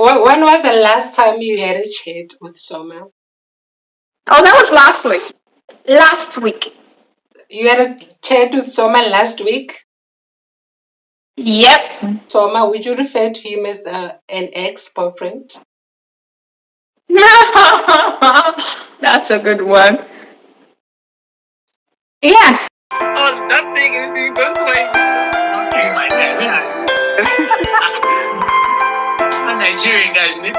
When was the last time you had a chat with Soma? Oh, that was last week. Last week. You had a chat with Soma last week. Yep. Soma, would you refer to him as an ex-boyfriend? That's a good one. Yes. I was not saying anything, don't play. Okay, my dad. Yeah. I'm Nigerian guy, isn't it?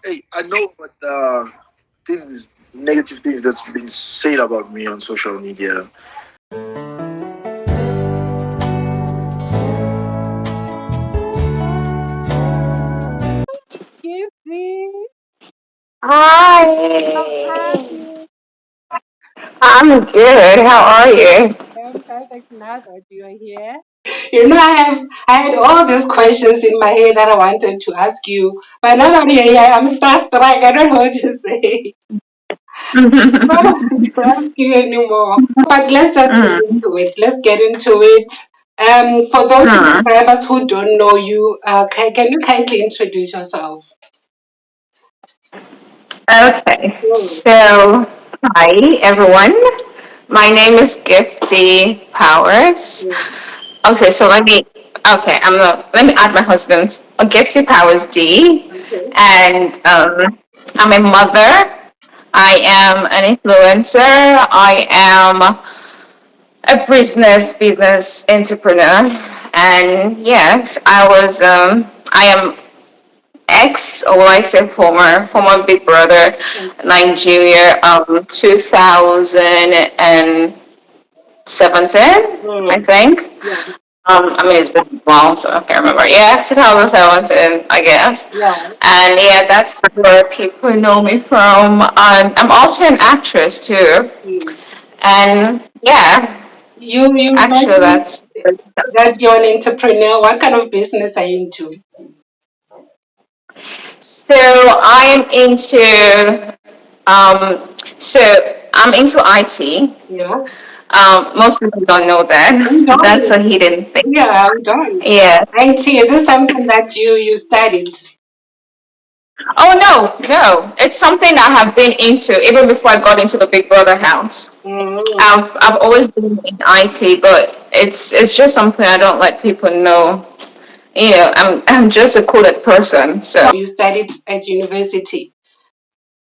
Hey, I know what things, negative things that's been said about me on social media. Gifty, how are Hi. you? I'm good. How are you? I'm perfect now that you're here. I had all these questions in my head that I wanted to ask you, but now that you're here, I'm starstruck. I don't know what to say. I don't want to ask you anymore. But let's just get Mm, into it. Let's get into it. For those mm. subscribers who don't know you, can you kindly introduce yourself? Okay. Mm, So, hi everyone. My name is Gifty Powers. mm, Okay, so let me add my husband's Gifty Powers D, okay. and I'm a mother. I am an influencer. I am a business entrepreneur, and yes, I am ex, or will I say former Big Brother Nigeria 2017, I Mm, think. yeah, I mean, it's been long, so I can't remember. Yeah, 2017, I guess. yeah. And yeah, that's where people know me from. I'm also an actress too. Mm. And yeah, You actually, mentioned that's that you're an entrepreneur. What kind of business are you into? so I am into so I'm into IT. Yeah, Most people don't know I'm that. That's done. a hidden thing. Yeah, I'm done. Yeah. IT, is this something that you studied? Oh no. It's something I have been into even before I got into the Big Brother house. Mm. I've always been in IT, but it's just something I don't let people know. I'm just a coded person, so. You studied at university,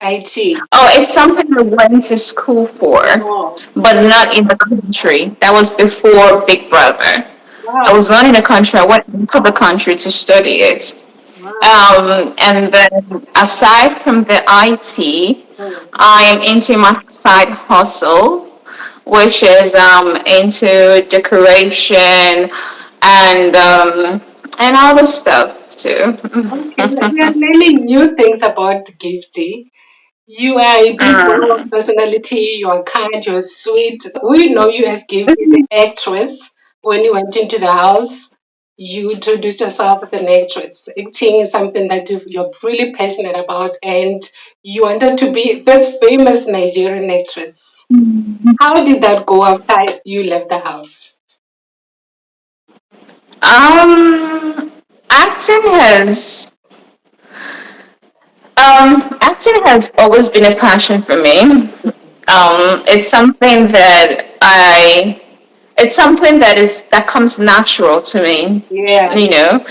IT. Oh, it's something I went to school for, Oh, but not in the country. That was before Big Brother. I wow, was not in the country. I went into the country to study it. wow. And then aside from the IT, Mm. I am into my side hustle, which is into decoration and other stuff too. Okay, we are learning new things about Gifty. You are a big girl Mm. personality. You are kind. You're sweet. We know you as Gifty, the actress. When you went into the house, you introduced yourself as an actress. Acting is something that you're really passionate about, and you wanted to be this famous Nigerian actress. How did that go after you left the house? Um, acting has acting has always been a passion for me. It's something it's something that comes natural to me, Yeah. you know,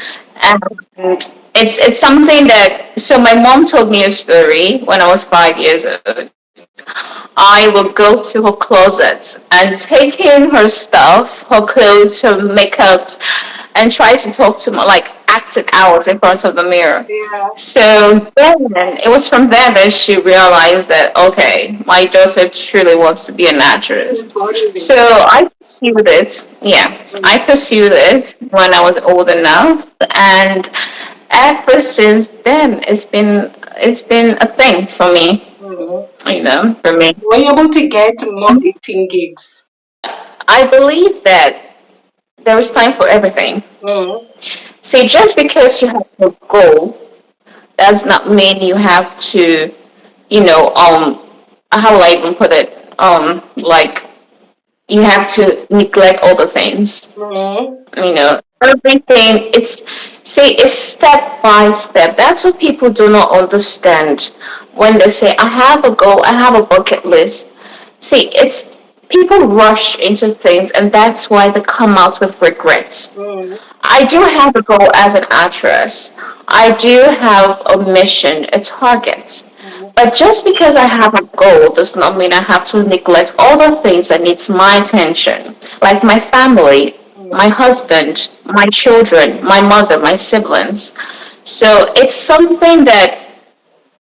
and it's something that. So my mom told me a story when I was 5 years old. I will go to her closet and take in her stuff, her clothes, her makeup, and try to talk to my like acted out in front of the mirror. Yeah. So then it was from there that she realized that okay, my daughter truly wants to be an actress. Who's born with So it? I pursued it. Yeah, I pursued it when I was old enough, and ever since then, it's been a thing for me. Mhm. For me. Were you able to get more acting gigs? I believe that there is time for everything. Mhm. See, just because you have a goal does not mean you have to, how will I even put it? Like you have to neglect all the things. Mm-hmm. Everything. It's step by step. That's what people do not understand when they say, I have a goal, I have a bucket list. See, it's people rush into things, and that's why they come out with regrets. Mm-hmm. I do have a goal as an actress. I do have a mission, a target. But just because I have a goal does not mean I have to neglect all the things that needs my attention, like my family, my husband, my children, my mother, my siblings. So it's something that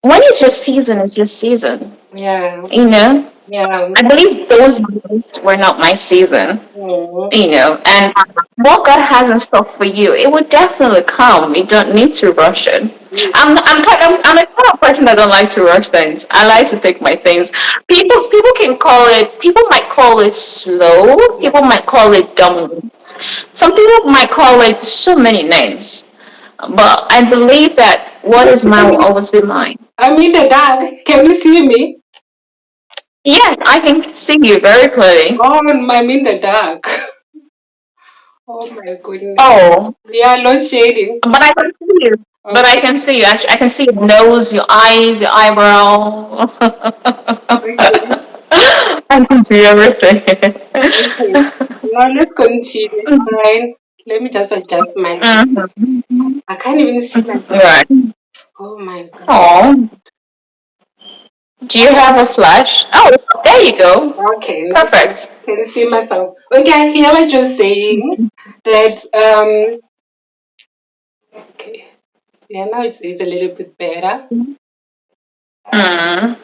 when it's your season, it's your season. Yeah. You know, Yeah. I believe those years were not my season, Mm-hmm. and what God has in store for you, it will definitely come. You don't need to rush it. I'm a kind of person that don't like to rush things. I like to take my things. People can call it. People might call it slow. Yeah. People might call it dumb. Some people might call it so many names. But I believe that what is mine will always be mine. I'm in the dark. Can you see me? Yes, I can see you very clearly. Oh, I'm in the dark. Oh my goodness. Oh, Yeah, load shading. but I can see you. But I Okay. can see you. Actually, I can see your nose, your eyes, your eyebrow. Okay. I can see everything. Okay. Now let's continue. Fine. Let me just adjust my. Mhm. I can't even see myself. Right. Oh my god. Oh, do you have a flash? Oh, there you go. Okay, now Perfect. I can see myself. Okay, I hear what you're saying. That okay. Yeah, now it's a little bit better. Mm.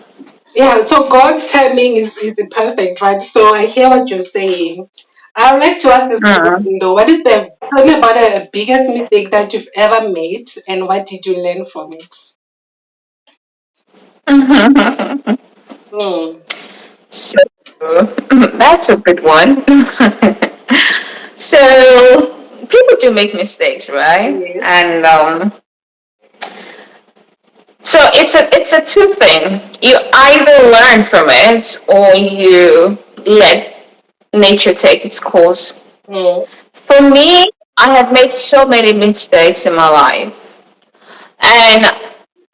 Yeah, so God's timing is perfect, right? So I hear what you're saying. I would like to ask this Mm. question though. What is the tell me about the biggest mistake that you've ever made and what did you learn from it? Hmm. So that's a good one. So people do make mistakes, right? Yes. And so it's a two thing. You either learn from it or you let nature take its course. Hmm. For me, I have made so many mistakes in my life, and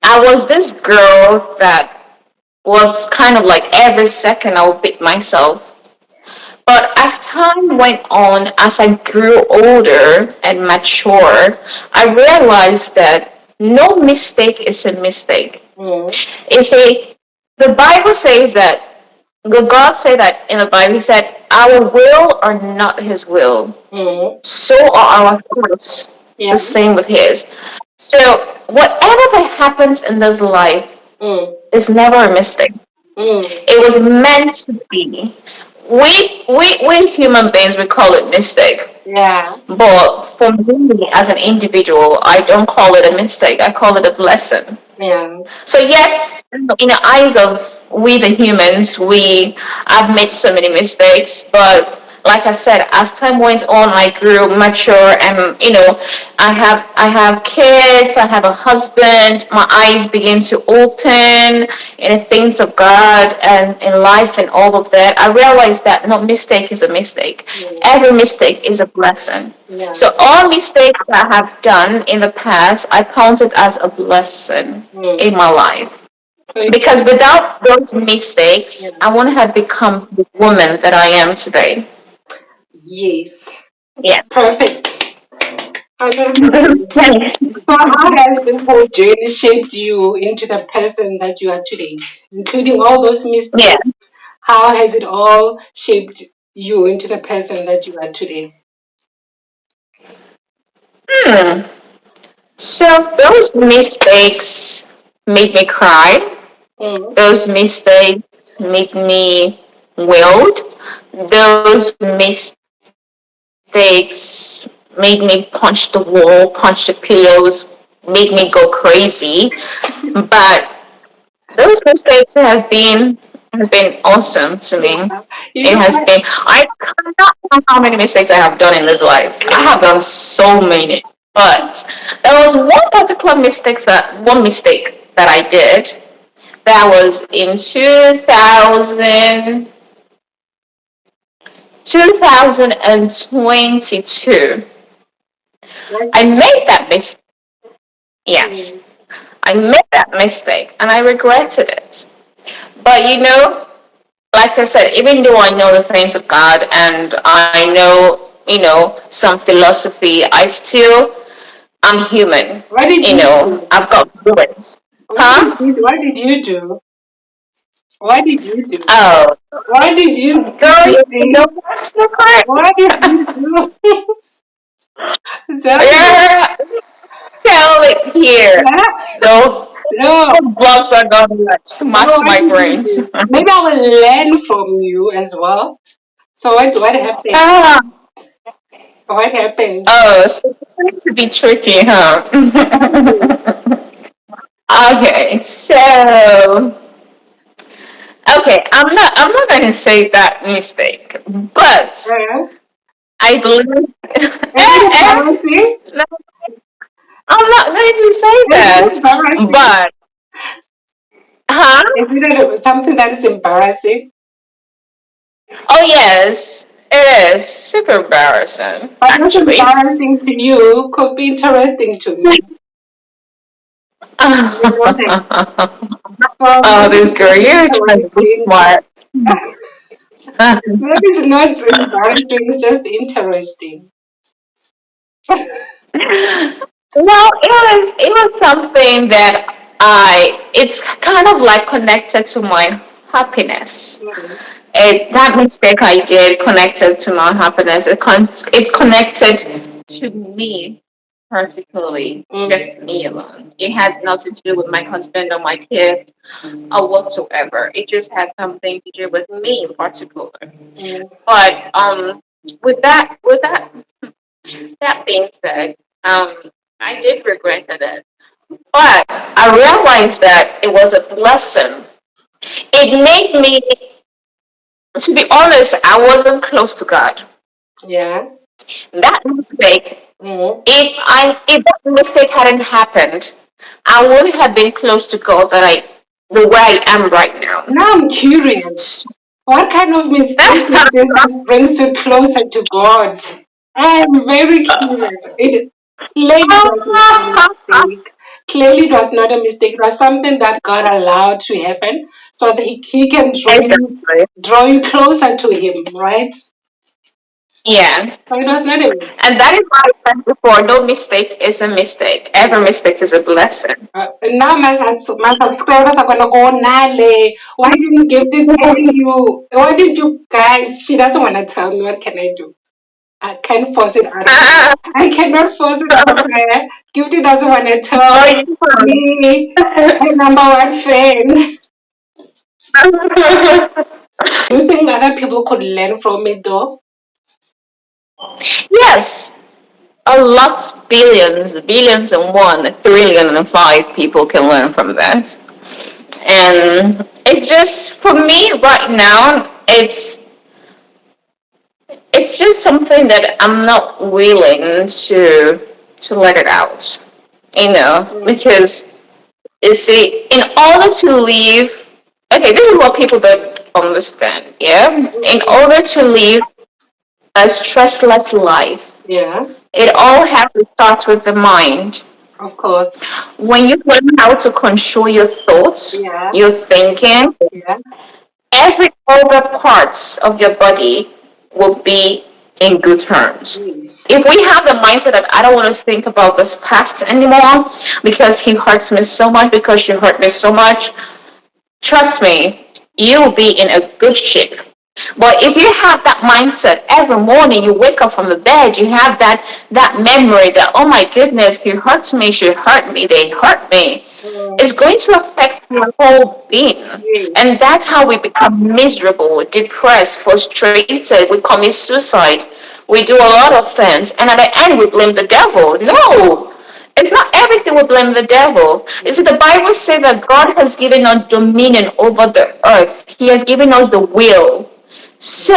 I was this girl that was kind of like every second I would beat myself. But as time went on, as I grew older and matured, I realized that no mistake is a mistake. Hmm. It's a the Bible says that the God said that in the Bible, He said, our will are not His will. Hmm. So are our thoughts Yeah. the same with His. So whatever that happens in this life Hmm. is never a mistake. Hmm. It was meant to be. We human beings we call it mistake. Yeah. But for me as an individual, I don't call it a mistake. I call it a blessing. Yeah. So yes, in the eyes of we the humans, we have made so many mistakes, but like I said, as time went on, I grew mature, and I have kids, I have a husband. My eyes begin to open in the things of God and in life and all of that. I realized that no mistake is a mistake. Hmm. Every mistake is a blessing. Yeah. So all mistakes that I have done in the past, I count it as a blessing Hmm. in my life. So Because without those mistakes, yeah. I wouldn't have become the woman that I am today. Yes. Yeah. Perfect. 100%. So how has this whole journey shaped you into the person that you are today, including all those Yeah. mistakes? How has it all shaped you into the person that you are today? Hmm. So those mistakes made me cry. Mm, Those mistakes made me wild. Those mistakes made me punch the wall, punch the pillows, made me go crazy. But those mistakes have been awesome to me. yeah. You It know has what? been. I cannot count how many mistakes I have done in this life. I have done so many, but there was one mistake that I did. That was in 2013. 2022, Right. I made that mistake. Yes, Mm. I made that mistake and I regretted it. But like I said, even though I know the things of God and I know, some philosophy, I'm human. What did you do? I've got feelings. Huh? What did you do? What did you do? Oh, What did you do, girl, you know Gifty? my secret? What did you do? Tell me. Yeah, tell it here. Yeah? No, No. blogs are gonna like No, smash what my did you brains. do? Maybe I will learn from you as well. So what happened? Ah, What happened? oh, so it's going to be tricky, huh? Tell me. Okay, so I'm not going to say that mistake, but Uh, I believe. is it embarrassing? No, I'm not going to say Is it that, embarrassing? but huh? Is it something that is embarrassing? Oh yes, it is super embarrassing, But what's actually. embarrassing to you could be interesting to me. You know that. So Oh, maybe this it's girl, not you're trying to be interesting. smart. Maybe it's not embarrassing, it's just interesting. Well, it was something that it's kind of like connected to my happiness. Mm, That mistake I did connected to my happiness. It connected to me particularly, mm, just me alone. It had nothing to do with my husband or my kids or whatsoever. It just had something to do with me in particular. mm, But with that being said, I did regret it. But I realized that it was a blessing. It made me, to be honest, I wasn't close to God. yeah. That mistake, Mm. if that mistake hadn't happened, I wouldn't have been close to God the way I am right now. Now I'm curious. What kind of mistake is this that brings you closer to God? I'm very curious. It clearly was not a mistake. Clearly, it was not a mistake. It was something that God allowed to happen so that He can Exactly. draw you closer to Him, right? Yeah. So it was not a mistake. And that is why I said before, no mistake is a mistake. Every mistake is a blessing. Now my subscribers are gonna go, Nale, why didn't Gifty tell you? Why did you guys? She doesn't wanna tell me. What can I do? I can't force it out of her. I cannot force it out of her. Gifty doesn't wanna tell Oh, me, her number one fan. Do you think other people could learn from it though? yes, a lot, billions and one, trillion and five people can learn from that. And it's just for me right now, it's just something that I'm not willing to let it out. Mm, Because you see, in order to live, okay, this is what people don't understand. Yeah, in mm, order to live a stressless life, yeah, it all has to start with the mind. of course. When you learn how to control your thoughts, Yeah, your thinking, yeah, every other parts of your body will be in good terms. yes. If we have the mindset that I don't want to think about this past anymore because he hurts me so much, because she hurt me so much, trust me, you'll be in a good shape. But if you have that mindset every morning, you wake up from the bed, you have that memory that, oh my goodness, he hurts me, she hurt me, they hurt me. Mm, It's going to affect your whole being. yes. And that's how we become miserable, depressed, frustrated, we commit suicide, we do a lot of things, and at the end we blame the devil. No, it's not everything we blame the devil. You see, Mm, the Bible says that God has given us dominion over the earth. He has given us the will. So,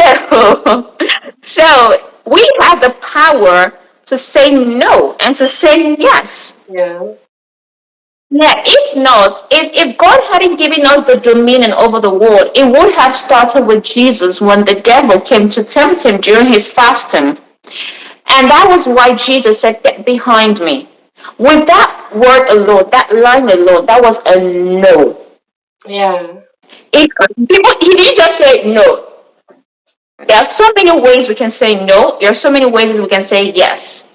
so we have the power to say no and to say yes. yeah. Yeah, if not, if God hadn't given us the dominion over the world, it would have started with Jesus when the devil came to tempt him during his fasting. And that was why Jesus said, "Get behind me." With that word alone, that line alone, that was a no. Yeah. It, people, he didn't just say no. There are so many ways we can say no. There are so many ways we can say yes.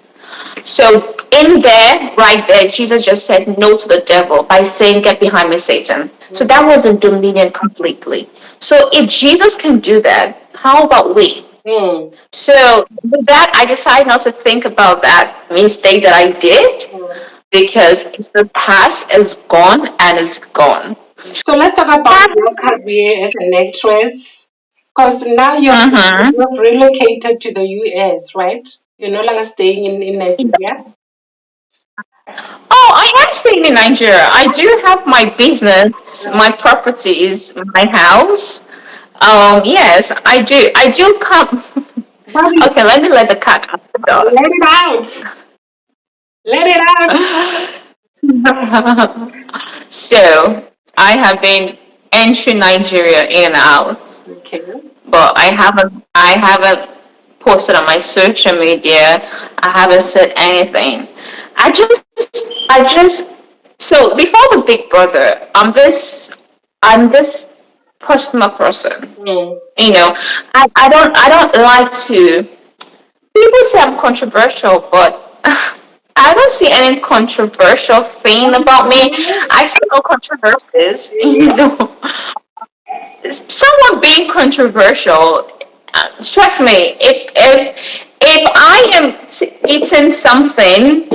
So in there, right there, Jesus just said no to the devil by saying, "Get behind me, Satan." So that was a dominion completely. So if Jesus can do that, how about we? Mm. So with that, I decided not to think about that mistake that I did Mm. because it's the past is gone and it's gone. So let's talk about your career as an actress. Because now Mm-hmm. you've relocated to the US, right? You're no longer staying in Nigeria. Oh, I am staying in Nigeria. I do have my business, my properties, my house. Yes, I do. I do come. Bobby, Okay, let me let the cat out the door. let it out. Let it out. So I have been entering Nigeria in and out, Okay. but I haven't posted on my social media. I haven't said anything. I just so before the Big Brother, I'm this personal person. Mm. I don't like to. People say I'm controversial, but I don't see any controversial thing about me. I see no controversies. Yeah. Someone being controversial. Trust me, if I am eating something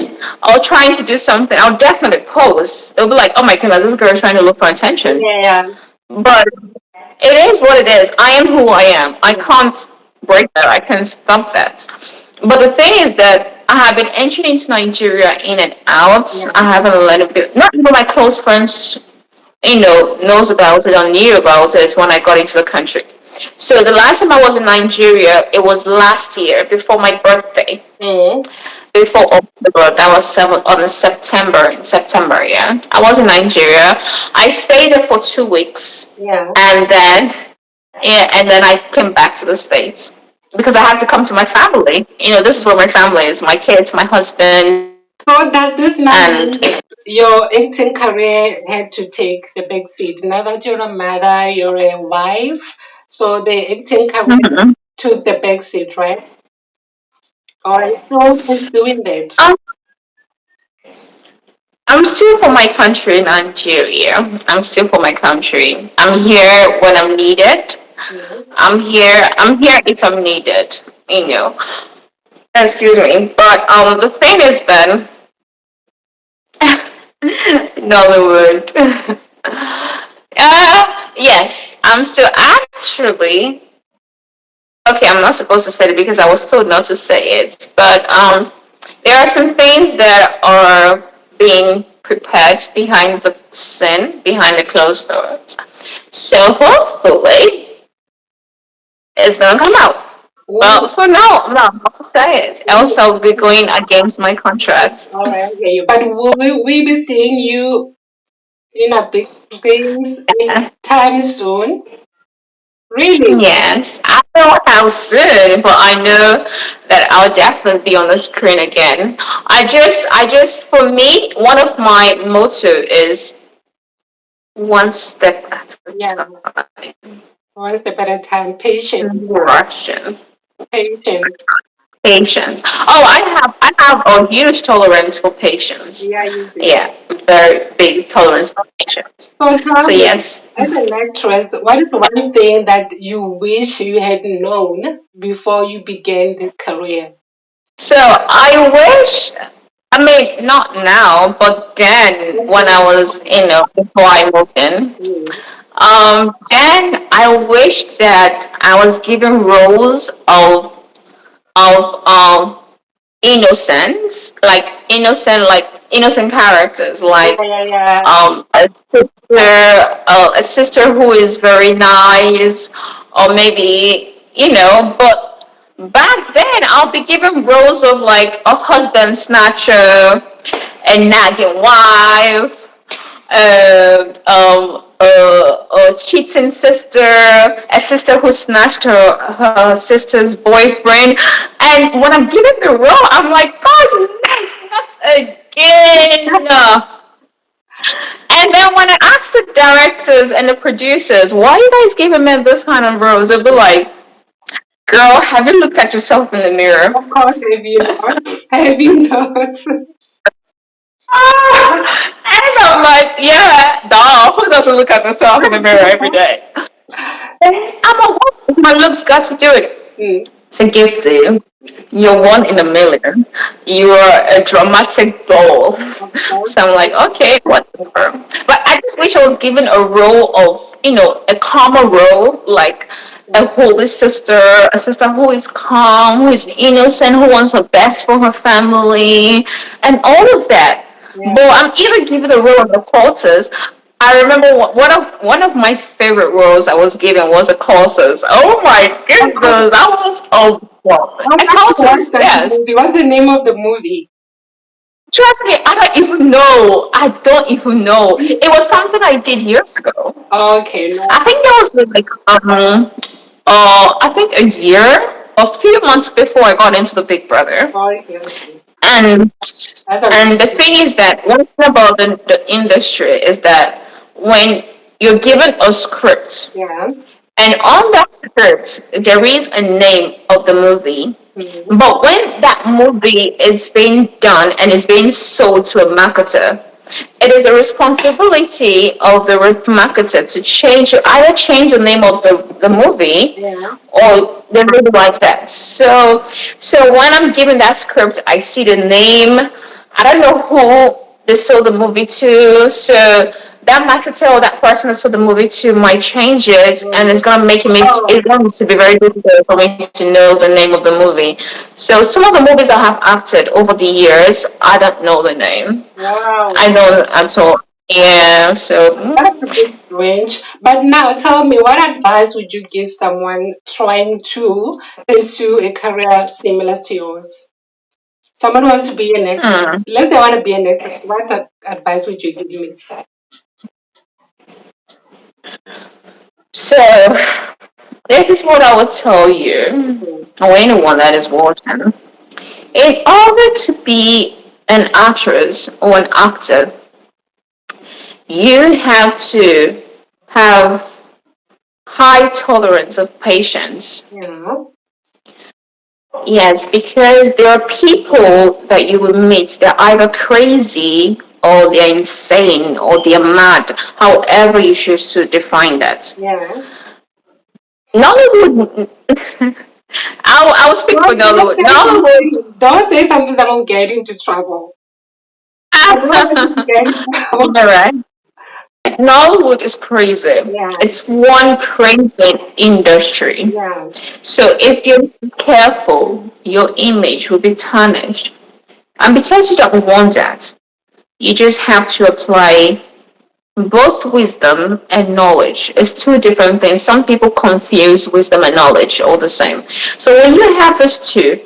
or trying to do something, I'll definitely post. It'll be like, "Oh my goodness, this girl is trying to look for attention." Yeah. But it is what it is. I am who I am. I can't break that. I can't stop that. But the thing is that I have been entering into Nigeria in and out. Yeah. I haven't let it be. Not even my close friends, knows about it or knew about it when I got into the country. So the last time I was in Nigeria, it was last year before my birthday. Mm. Before October, that was on September. In September, yeah, I was in Nigeria. I stayed there for 2 weeks, Yeah. and then yeah, and then I came back to the States because I had to come to my family. This is where my family is: my kids, my husband, So does this now and mean your acting career had to take the back seat? Now that you're a mother, you're a wife, so the acting career Mhm. took the back seat, right? Or are you still doing that? Um, I'm still for my country, Nigeria. I'm still for my country. I'm here when I'm needed. Mm. I'm here if I'm needed. You know. Excuse me. But the thing is then Nollywood. Yes, I'm still actually okay. I'm not supposed to say it because I was told not to say it. But there are some things that are being prepared behind the scene, behind the closed doors. So hopefully it's gonna come out. Ooh, But for now, I'm not to say it. Else ooh. I'll be going against my contract. All right, I hear you. But will we be seeing you in a big screens in time soon? Really? Yes, I don't know how soon, but I know that I'll definitely be on the screen again. For me, one of my motto is one step at a Yeah. time. One step at a time. Patience, right? Russian. Patience. Patience. Oh, I have a huge tolerance for patience. Yeah, you do. Yeah, very big tolerance for patience. So So tell me, yes. as an actress, what is one thing that you wish you had known before you began this career? So I wish, I mean, not now, but then when I was, before I moved in, Mm. then I wish that I was given roles of innocence, like innocent characters, Yeah, like yeah, yeah. a sister who is very nice, or maybe but back then I'll be given roles of like a husband snatcher, a nagging wife, a cheating sister, a sister who snatched her sister's boyfriend. And when I'm given the role, I'm like, God, yes, not again. And then when I ask the directors and the producers, why you guys giving men this kind of roles, they'll be like, girl, have you looked at yourself in the mirror? Of course, have you not? Have you not? And I'm like, yeah, dog, who doesn't look at themselves in the mirror every day? I'm a woman. My looks got to do it. Mm, It's a gift to you. You're one in a million. You are a dramatic doll. of course. So I'm like, okay, whatever. But I just wish I was given a role of, a calmer role, like a holy sister, a sister who is calm, who is innocent, who wants the best for her family, and all of that. Yeah. But I'm even given the role of a cultist. I remember one of my favorite roles I was given was a cultist. Oh my Of course. goodness, that was I a like to watch cultist. that Yes, movie. What's the name of the movie? trust me, I don't even know. I don't even know. It was something I did years ago. Okay, no. I think that was like I think a year, a few months before I got into the Big Brother. Okay, okay. And That's a and the thing is that one thing about the industry is that when you're given a script, yeah. and on that script there is a name of the movie, Mm-hmm. but when that movie is being done and is being sold to a marketer, it is the responsibility of the marketer to either change the name of the movie Yeah. or they really like that. So when I'm given that script, I see the name. I don't know who they sold the movie to, so that marketer or that person that sold the movie to might change it, and Mm. it's gonna make Oh, it going to be very difficult for me to know the name of the movie. So some of the movies I have acted over the years, I don't know the name. wow. I don't at all. Yeah. So. That's a bit strange. But now tell me, what advice would you give someone trying to pursue a career similar to yours? Someone wants to be an actor. Hmm. Let's say I want to be an actor. What advice would you give me? So, this is what I would tell you, Mm. or anyone that is watching. In order to be an actress or an actor, you have to have high tolerance of patience. Yeah. Yes, because there are people that you will meet, they're either crazy or they're insane or they're mad, however you choose to define that. Yeah. Nollywood, I'll speak for Don't Nollywood. say Nollywood, something. Don't say something that will get into trouble. I don't want you to get into trouble. you're right. Nollywood is crazy. Yeah. It's one crazy industry. Yeah. So if you're not careful, your image will be tarnished. And because you don't want that, you just have to apply both wisdom and knowledge. It's two different things. Some people confuse wisdom and knowledge all the same. So when you have these two,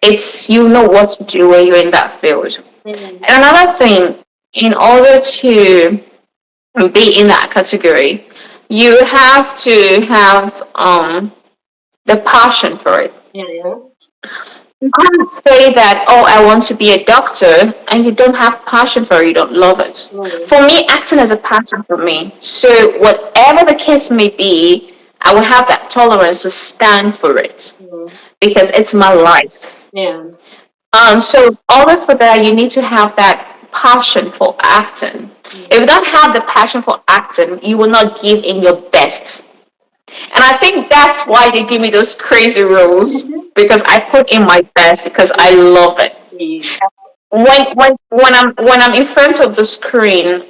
it's you know what to do when you're in that field. Mm. And another thing, in order to be in that category, you have to have the passion for it. Yeah. Yeah. You can't say that, oh, I want to be a doctor, and you don't have passion for it, you don't love it. Mm. For me, acting is a passion for me. So, whatever the case may be, I will have that tolerance to stand for it Mm. because it's my life. Yeah. So, in order for that, you need to have that passion for acting. If Mm. you don't have the passion for acting, you will not give in your best. And I think that's why they give me those crazy roles because I put in my best because I love it. Yes. When I'm in front of the screen,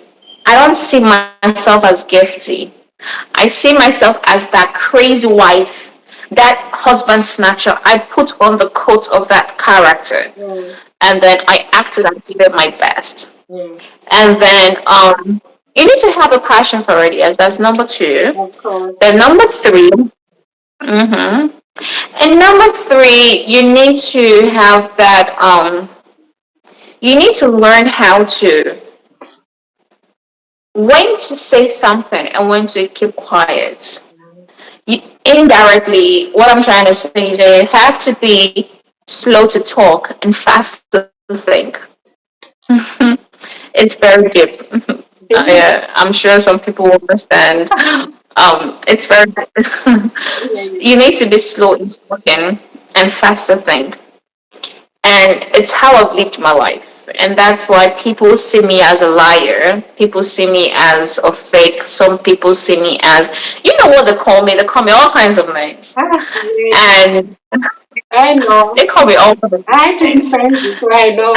I don't see myself as Gifty. I see myself as that crazy wife, that husband snatcher. I put on the coat of that character, Mm. and then I acted and did my best. Yeah. And then you need to have a passion for it. Yes, that's number two. Of course. Then number 3. Mm-hmm. And number 3, you need to have that. You need to learn how to to say something and when to keep quiet. You, indirectly, what I'm trying to say is that you have to be slow to talk and fast to think. It's very deep. Yeah, I'm sure some people will understand. It's very. You need to be slow in talking and fast to think, and it's how I've lived my life. And that's why people see me as a liar. People see me as a fake. Some people see me as, you know what they call me? They call me all kinds of names. And I know. they call me all kinds of I had to names. defend you, so I know.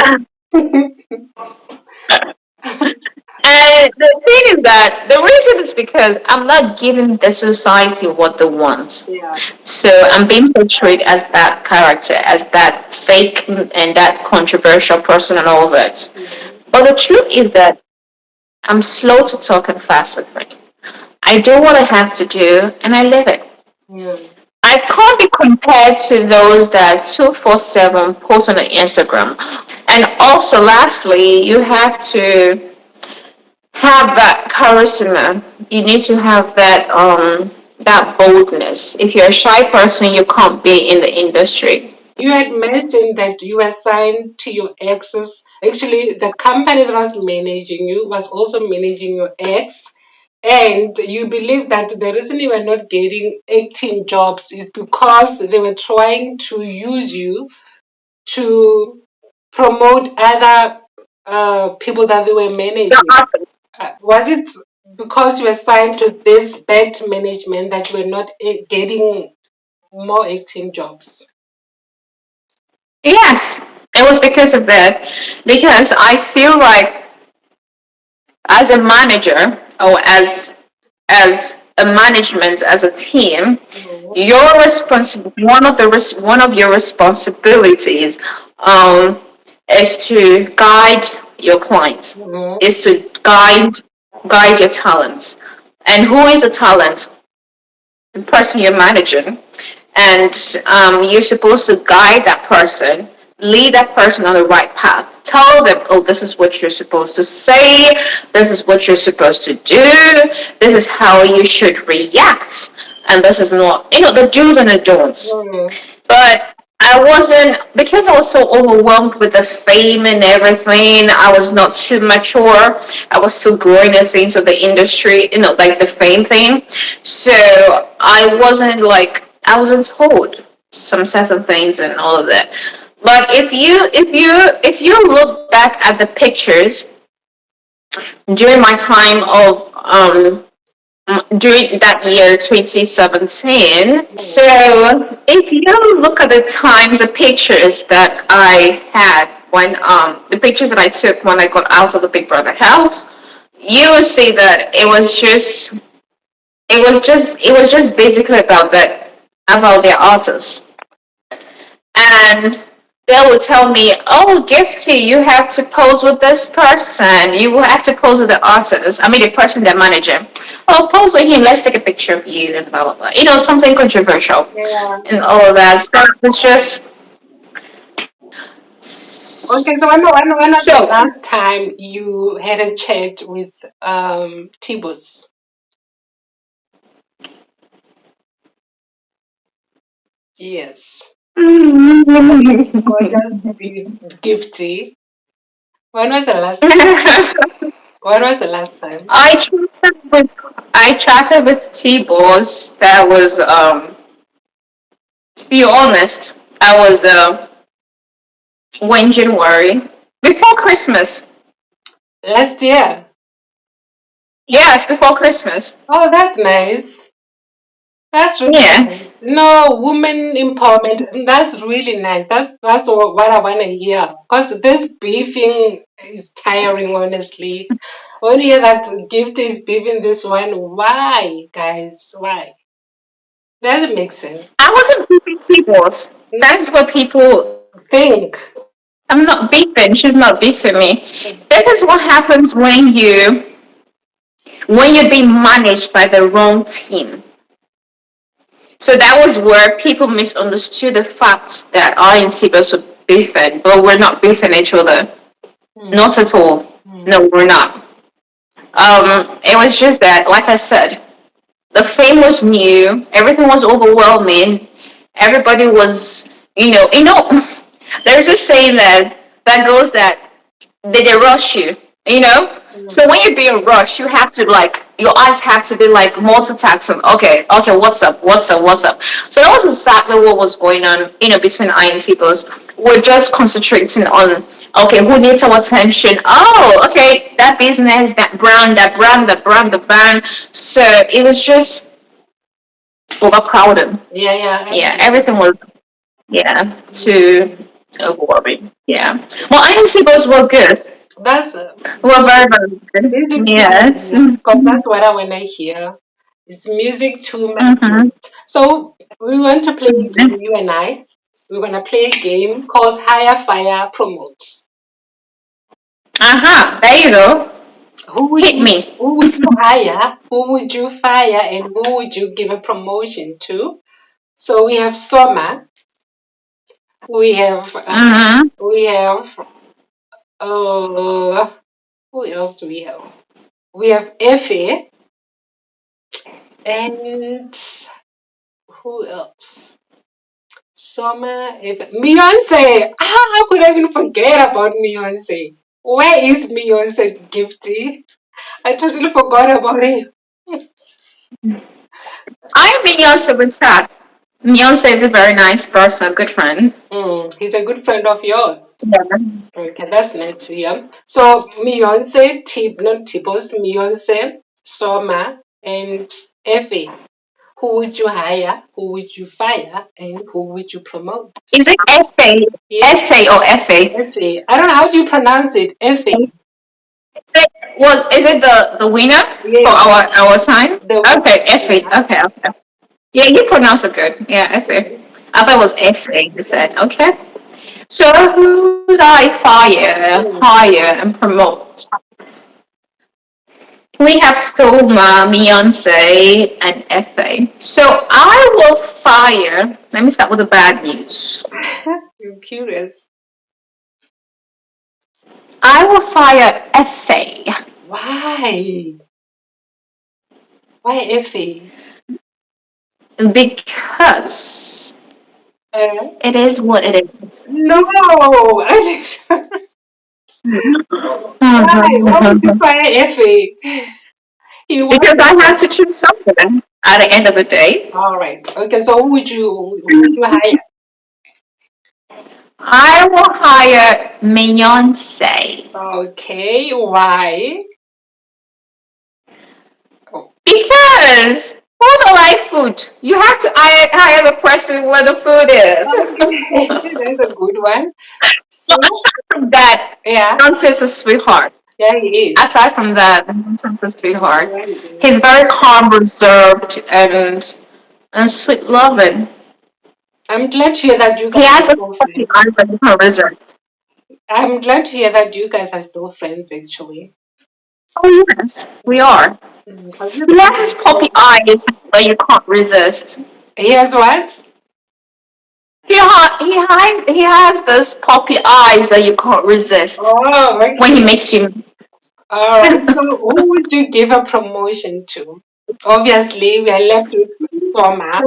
And the thing is that the reason is because I'm not giving the society what they want. Yeah. So I'm being portrayed as that character, as that fake and that controversial person and all of it. Mhm. But the truth is that I'm slow to talk and fast to think. I do what I have to do and I live it. Yeah. I can't be compared to those that 247 post on Instagram. And also, lastly, you have to have that charisma. You need to have that boldness. If you're a shy person, you can't be in the industry. You had mentioned that you were signed to your ex's. Actually, the company that was managing you was also managing your ex. And you believe that the reason you were not getting acting jobs is because they were trying to use you to promote other people that they were The managing. artist. Was it because you were signed to this bad management that you were not getting more acting jobs? Yes, it was because of that. Because I feel like as a manager or as a management as a team, Mhm. your one of your responsibilities um, is to guide your clients, Mhm. is to guide your talents. And who is a talent? The person you're managing, and you're supposed to guide that person, lead that person on the right path. Tell them, oh, this is what you're supposed to say, this is what you're supposed to do, this is how you should react, and this is not, the do's and the don'ts. Mhm. But I wasn't, because I was so overwhelmed with the fame and everything. I was not too mature. I was still growing the things of the industry, like the fame thing. So I wasn't told some certain things and all of that. But if you look back at the pictures during my time of during that year 2017. So if you look at the times, the pictures that I had when the pictures that I took when I got out of the Big Brother house, you will see that it was just basically about that, about their artists. And they will tell me, "Oh, Gifty, you have to pose with this person. You will have to pose with the artist. I mean, the person, the manager. Oh, pose with him. Let's take a picture of you and blah blah blah. Something controversial Yeah. and all of that. So it's just Okay, so when was the so. last time you had a chat with Tibos? Yes. Gorgeous, Gifty. When was the last time? When was the last time? I chatted with I chatted with T-Boss. That was to be honest, I was when January before Christmas. Last year. Yes, before Christmas. Oh, that's nice. That's really Yeah. nice. No, women empowerment. That's really nice. That's what I want to hear. Because this beefing is tiring, honestly. When you hear that Gift is beefing this one, why, guys? Why? Doesn't make sense. I wasn't beefing T-Boss. That's what people. Think. I'm not beefing. She's not beefing me. This is what happens when you're being managed by the wrong team. So that was where people misunderstood the fact that I and T-Boss were beefing, but we're not beefing each other. Hmm. Not at all. Hmm. No, we're not. It was just that, like I said, the fame was new, everything was overwhelming, everybody was, there's this saying that goes that they rush you, you know. So when you're being rushed, you have to like your eyes have to be like multitasking. Okay, okay, what's up? So that was exactly what was going on, between I and T-Boss. We're just concentrating on okay, who needs our attention? Oh, okay, that business, the brand. So it was just overcrowded. Yeah, yeah, I Yeah, get it. everything was too overwhelming. Yeah. Well, I and T-Boss were good. That's Well, very, very good. music to Yes. magnet, because that's what I when I hear. It's music to Mm-hmm. magnet. So we want to play a game, you and I. We're gonna play a game called Hire Fire Promote. Uh-huh. There you go. Hit me. Who would you hire? Who would you fire? And who would you give a promotion to? So we have Soma. We have Mm-hmm. we have uh who else do we have? We have Effie and who else? Soma, Effie, Beyonce. Ah, how could I even forget about Beyonce? Where is Beyonce's Gifty? I totally forgot about it. I'm Beyonce with that. Beyonce is a very nice person, good friend. He's a good friend of yours. Yeah. Okay, that's nice to hear. So Beyonce, not Tibos, Beyonce, Soma, and Effie. Who would you hire? Who would you fire? And who would you promote? Is it essay? Yes, Essay or FA? Effie. I don't know how do you pronounce it. Effie. Is it the winner for Yes, our time? the Okay, FA. winner. Okay, okay. Yeah, you pronounce it good. Yeah, FA. I thought it was essay, you said. Okay. So who would I fire, Mm. hire, and promote? We have Soma, Beyonce, and FA. So I will fire. Let me start with the bad news. I'm curious. I will fire FA Why? Why Effie? because Uh, it is what it is. no, Alex. Why? Why would you fire Effie? He Because was I had to choose something at the end of the day. all right. Okay, so who would you hire? I will hire Beyonce Okay, why? Oh, because who don't like food? You have to hire the person where the food okay, is. that's a good one. So So aside from that, yeah, Beyonce is a sweetheart. yeah, he is. Aside from that, Beyonce is a sweetheart. Yeah, he is. He's very calm, reserved, and sweet loving. I'm glad to hear that you He guys has are a still puppy friends. eyes and you can resist. I'm glad to hear that you guys are still friends, actually. Oh yes, we are. 'Cause you He has his guys are puppy so- eyes that you can't resist. He has what? He has those puppy eyes that you can't resist Oh, when he okay. makes you. All right. So, who would you give a promotion to? Obviously, we are left with Soma.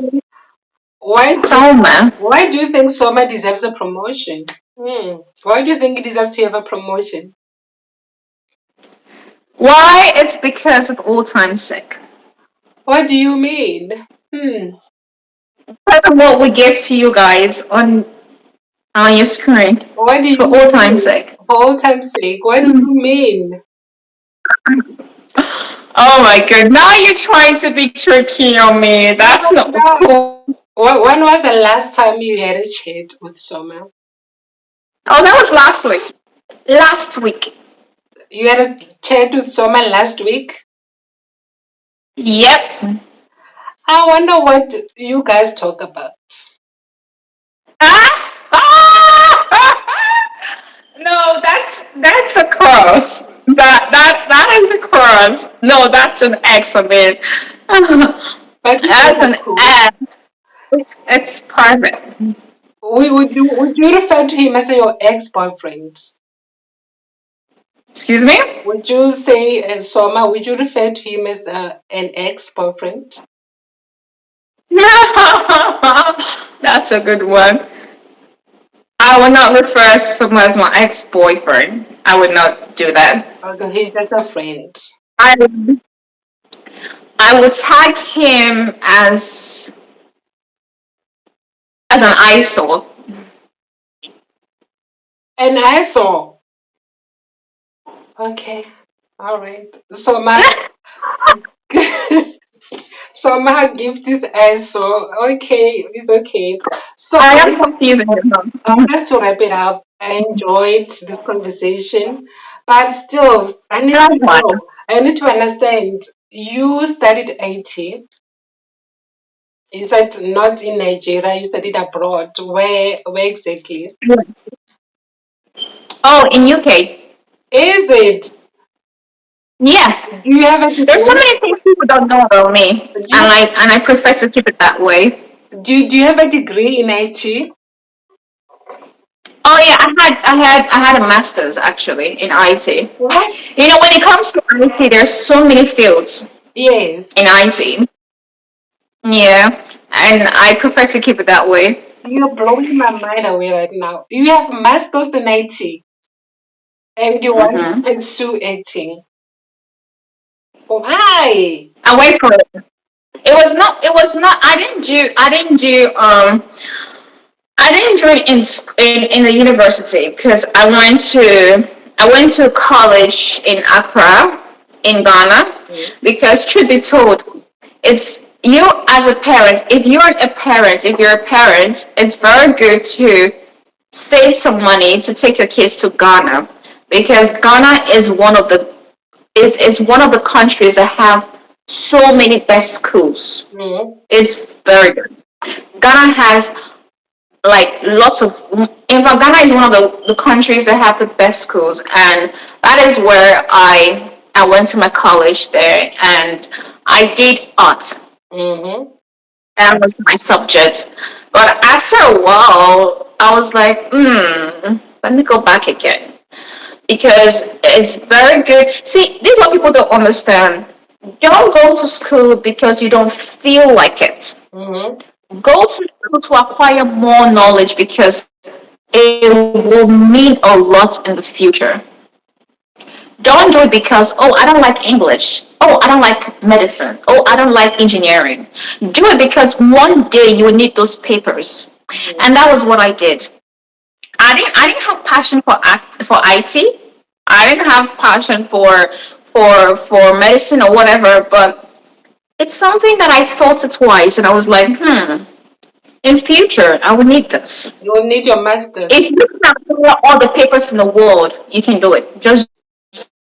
Why do So man, why do you think Soma deserves a promotion? Why do you think he deserves to have a promotion? why? It's because of all time sick. What do you mean? Hmm. Because of what we give to you guys on your screen. What do For you all time mean? sake. For all time's sake, what do you mean? Oh my god, now you're trying to be tricky on me. No, That's not no. cool. When was the last time you had a chat with Soma? Oh, that was last week. Last week. You had a chat with Soma last week? Yep. I wonder what you guys talk about. Ah! Ah! No, that's a cross. That is a cross. No, that's an X. I mean, But you guys that's are an cool. X. It's private. Would you refer to him as your ex-boyfriend? Excuse me? Would you say, Soma, would you refer to him as an ex-boyfriend? That's a good one. I would not refer to someone as my ex-boyfriend. I would not do that. Okay, he's just a friend. I I would tag him as an eyesore. And I saw. Okay, all right. Soma, Soma gift is also okay. It's okay. So I am confusing him. just to wrap it up, I enjoyed this conversation, but still, I need to Likewise. know. I need to understand. You studied IT. You said not in Nigeria. You studied abroad. Where exactly? Oh, in UK. Is it? Yeah. Do you have a There's so degree? many things people don't know about me. Do And you, I prefer to keep it that way. do you have a degree in IT? Oh yeah, I had a master's actually in IT. What? You know, when it comes to IT, there's so many fields Yes. in IT. Yeah. And I prefer to keep it that way. You're blowing my mind away right now. You have masters in IT and you want to Hmm. pursue acting. Why? I wait for it. It was not I didn't do it in the university because I went to college in Accra in Ghana Mm. because truth be told, it's you as a parent. If you're a parent, it's very good to save some money to take your kids to Ghana because Ghana is one of the countries that have so many best schools. Mm. It's very good. Ghana has like lots of in fact Ghana is one of the countries that have the best schools, and that is where I went to my college there, and I did art. Mm-hmm. That was my subject. But after a while I was like, let me go back again because it's very good. See, this is what people don't understand. Don't go to school because you don't feel like it. Mm-hmm. Go to school to acquire more knowledge because it will mean a lot in the future. Don't do it because, oh, I don't like English. Oh, I don't like medicine. Oh, I don't like engineering. Do it because one day you will need those papers. Mm-hmm. And that was what I did. I didn't have passion for IT. I didn't have passion for medicine or whatever, but it's something that I thought it twice and I was like, in future I will need this. You will need your masters. If you can acquire all the papers in the world, you can do it. Just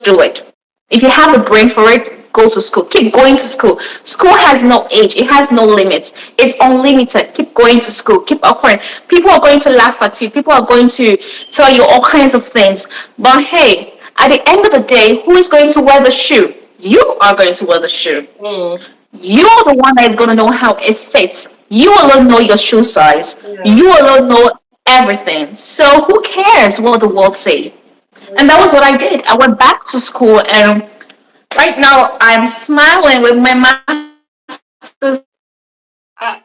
do it. If you have the brain for it, go to school. Keep going to school. School has no age. It has no limits. It's unlimited. Keep going to school. Keep acquiring. People are going to laugh at you. People are going to tell you all kinds of things. But hey, at the end of the day, who is going to wear the shoe? You are going to wear the shoe. Mm. You're the one that is going to know how it fits. You alone know your shoe size. Yeah. You alone know everything. So who cares what the world say? And that was what I did. I went back to school, and right now I'm smiling with my master's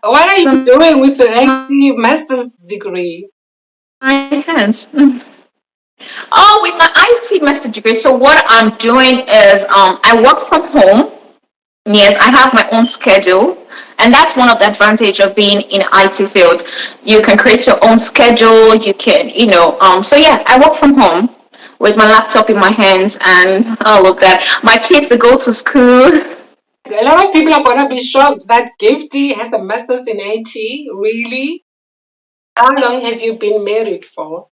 What are you doing with the IT master's degree? in my hands. Oh, with my IT master degree. So what I'm doing is I work from home. Yes, I have my own schedule, and that's one of the advantage of being in IT field. You can create your own schedule. You can, so yeah, I work from home with my laptop in my hands and all of that. My kids they go to school. A lot of people are gonna be shocked that Gifty has a master's in IT. Really? How long have you been married for?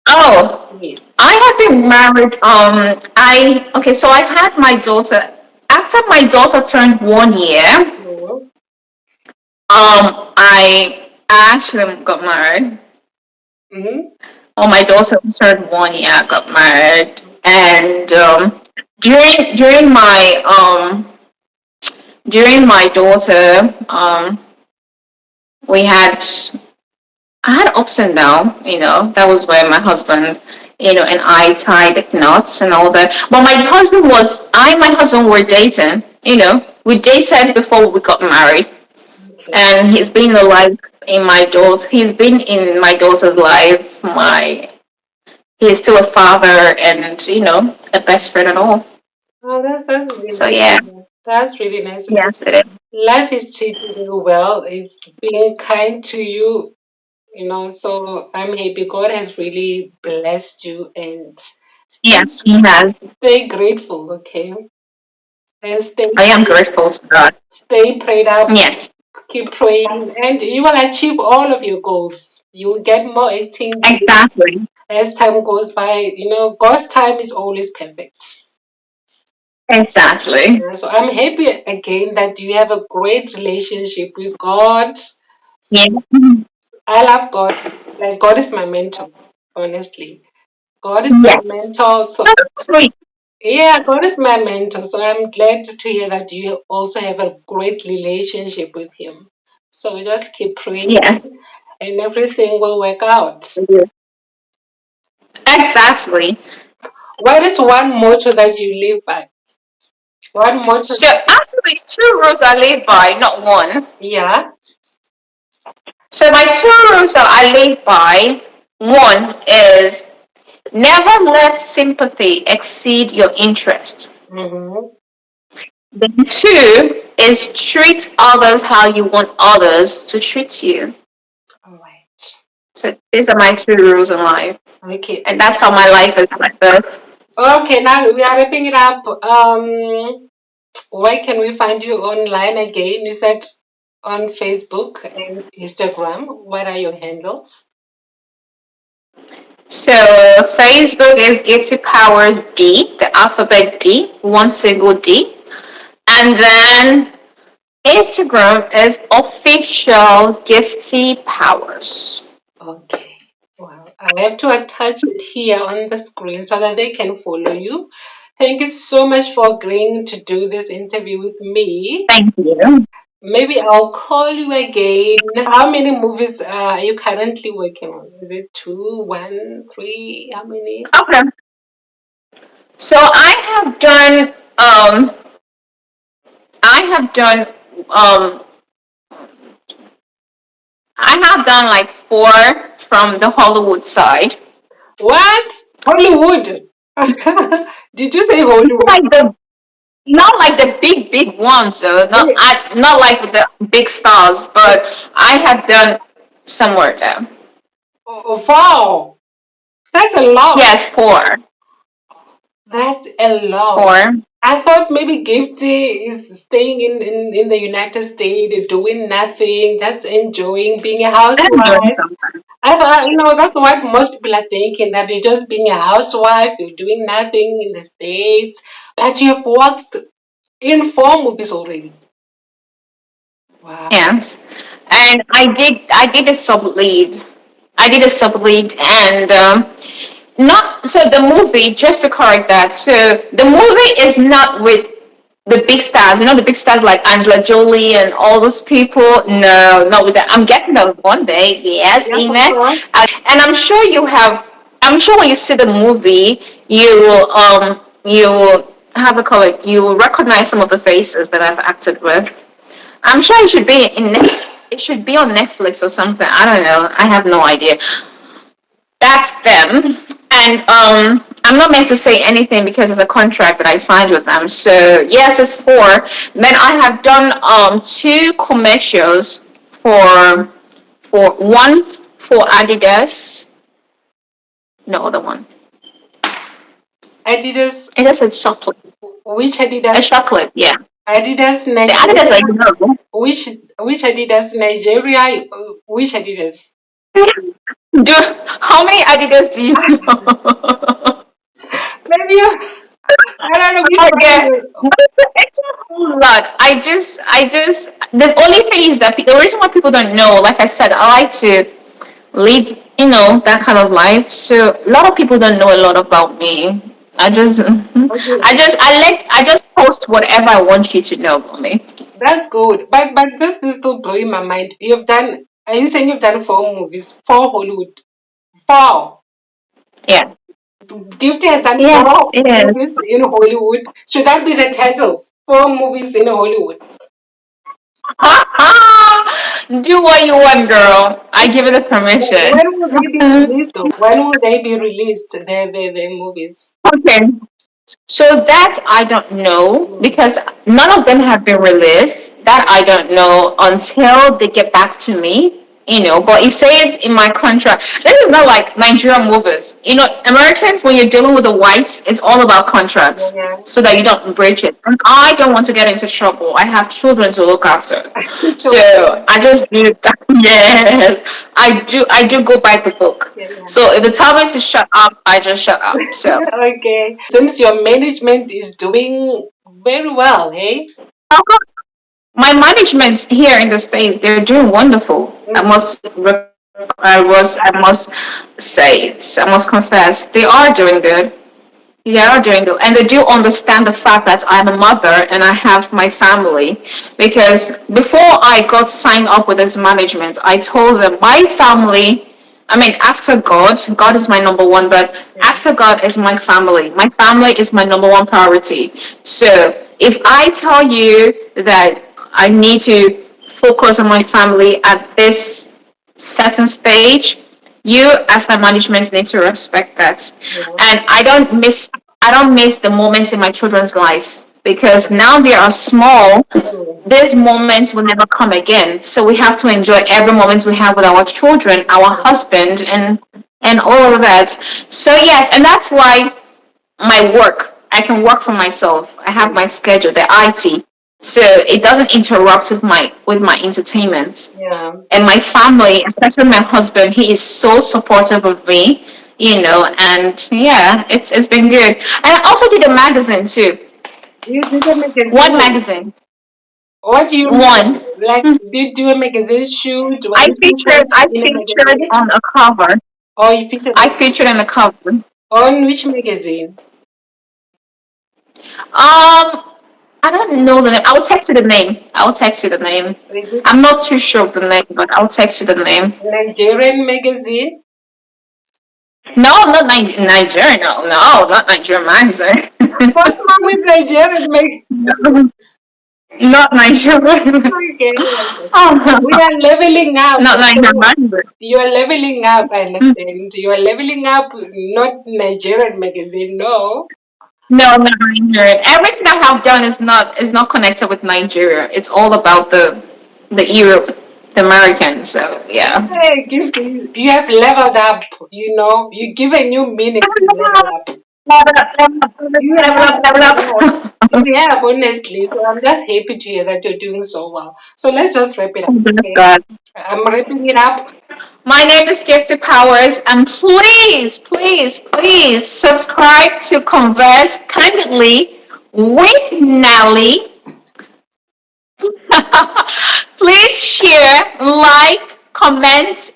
Oh, Yes. I have been married. I okay. So I had my daughter. After my daughter turned 1 year, Mm-hmm. I actually got married. Mm-hmm. Oh, my daughter turned 1 year. I got married, and during my daughter, we had I had ups and downs. That was where my husband and I tied the knots and all that. But my husband were dating. We dated before we got married, Okay. and he's been in my daughter's life. He's still a father and a best friend and all. Oh, that's really So nice. yeah, That's really nice. yes, it is. Life is treating you well. It's being kind to you, So I'm happy God has really blessed you and stay, Yes, he has. stay grateful, okay? And I am grateful to God. stay prayed up, Yes, keep praying, and you will achieve all of your goals. You will get more acting exactly, as time goes by. God's time is always perfect. exactly. So I'm happy again that you have a great relationship with God. Yeah. I love God. Like God is my mentor, honestly. God is my Yes. mentor. So Sweet. yeah, God is my mentor. So I'm glad to hear that you also have a great relationship with Him. So just keep praying Yeah. and everything will work out. Exactly. What is one motto that you live by? One motto? So actually, it's two rules I live by, not one. Yeah. So my two rules that I live by, one is never let sympathy exceed your interest. Mm-hmm. Then two is treat others how you want others to treat you. All right. So these are my two rules in life. Okay. And that's how my life is like this. Okay, now we are wrapping it up. Where can we find you online again? You said on Facebook and Instagram. What are your handles? So Facebook is Gifty Powers D, the alphabet D, one single D. And then Instagram is official Gifty Powers. Okay. Well, I have to attach it here on the screen so that they can follow you. Thank you so much for agreeing to do this interview with me. Thank you. Maybe I'll call you again. How many movies are you currently working on? Is it two, one, three? How many? Okay. So I have done um I have done like four from the Hollywood side. What? Hollywood. Did you say Hollywood? Like the Not like the big ones, though. Not like the big stars, but I have done somewhere there. Oh, wow. That's a lot. Yes, four, That's a lot. four. I thought maybe Gifty is staying in the United States, doing nothing, just enjoying being a I'm doing housewife. something. I thought, that's what most people are thinking, that you're just being a housewife, you're doing nothing in the States, but you've worked in four movies already. Wow. Yes, and I did a sub lead. I did a sub lead, and not so the movie. Just to correct that, so the movie is not with the big stars. The big stars like Angela Jolie and all those people. No, not with that. I'm getting them one day. Yes, Yeah, of amen. course. And I'm sure you have. I'm sure when you see the movie, you will have a color. You will recognize some of the faces that I've acted with. I'm sure it should be it should be on Netflix or something. I don't know. I have no idea. That's them. And I'm not meant to say anything because it's a contract that I signed with them. So yes, it's four. Then I have done two commercials for one for Adidas. No other one. Adidas, It is a chocolate. which A Adidas? chocolate, yeah. Adidas The Adidas I Nigeria, know. which Adidas Nigeria, which Adidas? Do how many Adidas do you know? Maybe I don't know which Okay, one. but it's a whole lot. The only thing is that the reason why people don't know, like I said, I like to live, that kind of life. So a lot of people don't know a lot about me. I just, Okay, I just post whatever I want you to know about me. that's good. But this is still blowing my mind. Are you saying you've done four movies, four Hollywood, four? Yeah, Gifty has done Yes, four it is. movies in Hollywood. Should that be the title? Four movies in Hollywood. Do what you want, girl. I give it the permission. When will they be released though? When will they be released? The movies. Okay. So that I don't know Mm. because none of them have been released. That I don't know until they get back to me. But it says in my contract. This is not like Nigerian movies. Americans, when you're dealing with the whites, it's all about contracts Yeah. so that you don't breach it. And I don't want to get into trouble. I have children to look after. So I just do that. Yes, I do go by the book. Yeah. So if they tell me to shut up, I just shut up. So Okay. Seems your management is doing very well, hey? my management here in the state, they're doing wonderful. Mm. I must say it. I must confess, they are doing good. They are doing good, and they do understand the fact that I'm a mother and I have my family. Because before I got signed up with this management, I told them my family. I mean, after God, God is my number one, but Yeah. after God is my family. My family is my number one priority. So if I tell you that I need to focus on my family at this certain stage, you as my management need to respect that. Yeah. And I don't miss the moments in my children's life because now they are small. Mm. These moments will never come again. So we have to enjoy every moment we have with our children, our husband, and all of that. So yes, and that's why my work, I can work for myself. I have my schedule, the IT, so it doesn't interrupt with my entertainment. Yeah. And my family, especially my husband, he is so supportive of me, and yeah, it's been good. And I also did a magazine too. You did a One magazine. magazine. What do you One. mean? Like, did you do a magazine shoot? Were I you featured featured I in a featured magazine? on a cover. Or you featured I featured on the cover. on which magazine? I don't know the name. I'll text you the name. I'll text you the name. Is it I'm not too sure of the name, but I'll text you the name. Nigerian magazine? No, not Nigeria. No, no, not Nigerian magazine. What's wrong with Nigerian magazine? No, not Nigerian. Okay, okay. Oh, We are leveling up. not Nigerian So magazine. you are leveling up, I understand. You are leveling up, not Nigerian magazine, no. No, not Nigerian. Everything I have done is not connected with Nigeria. It's all about the Europe, the Americans. So yeah. Hey, Gifty, you have leveled up, you give a new meaning to level up. You have, you have, you have, honestly. So I'm just happy to hear that you're doing so well. So let's just wrap it up, Bless okay? God. I'm wrapping it up. My name is Gifty Powers, and please, please, please subscribe to Converse Candidly with Nelly. Please share, like, comment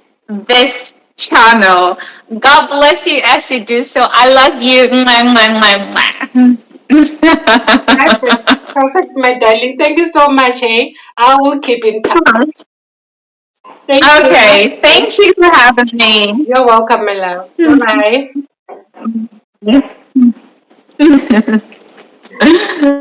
this channel. God bless you as you do so. I love you. Mwah, mwah, Perfect, mwah, perfect, my darling. Thank you so much, hey. I will keep in touch. mwah. Thank you. Okay, thank you for having me. You're welcome, my love. Bye bye.